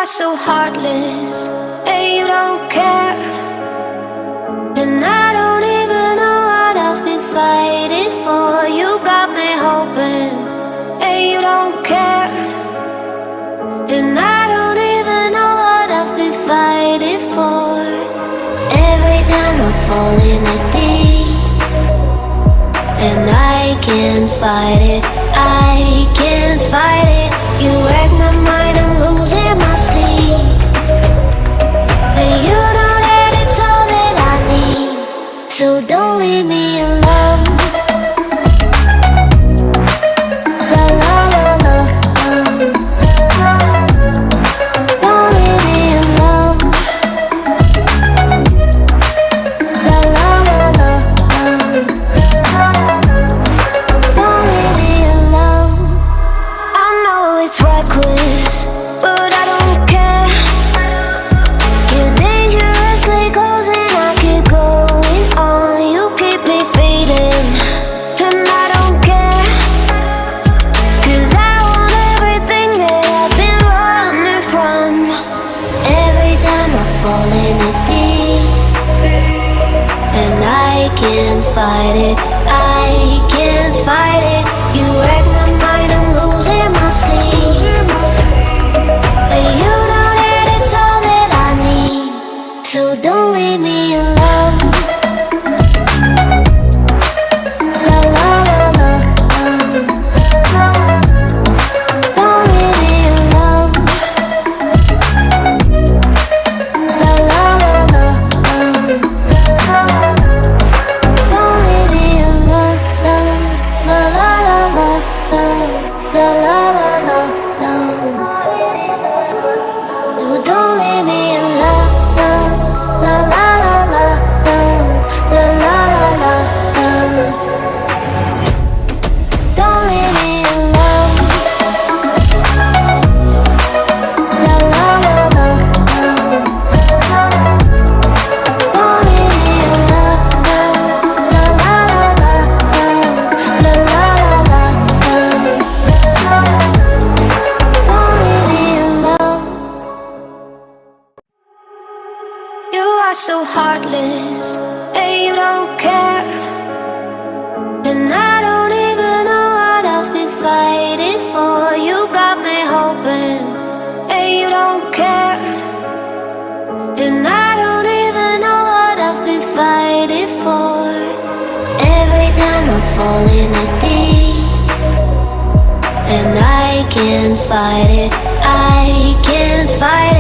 are so heartless, and you don't care. And I don't even know what I've been fighting for. You got me hoping, and you don't care. And I don't even know what I've been fighting for. Every time I fall in the deep, and I can't fight it, I can't fight it. You wreck my mind, I'm losing my sleep. And you know that it's all that I need, so don't leave me alone. La la la la, don't leave me alone. La la la la, don't leave me alone. I know it's reckless, but I don't care. You're dangerously close and I keep going on. You keep me fading, and I don't care. 'Cause I want everything that I've been running from. Every time I fall in the deep, and I can't fight it, I can't fight it. You wreck my mind, I'm losing my sleep. And you know that it's all that I need, so don't leave me alone. La la la la, don't leave me alone. La la la la, don't leave me alone. La la la la, la la la la, no, don't leave me alone. La la la la, la la la la, don't leave me alone. La la la la, don't leave me alone. La la la la, la la la la, don't leave me alone. You are so heartless, and you don't care. And I don't even know what I've been fighting for. You got me hoping, and you don't care. And I don't even know what I've been fighting for. Every time I fall in the deep, and I can't fight it, I can't fight it.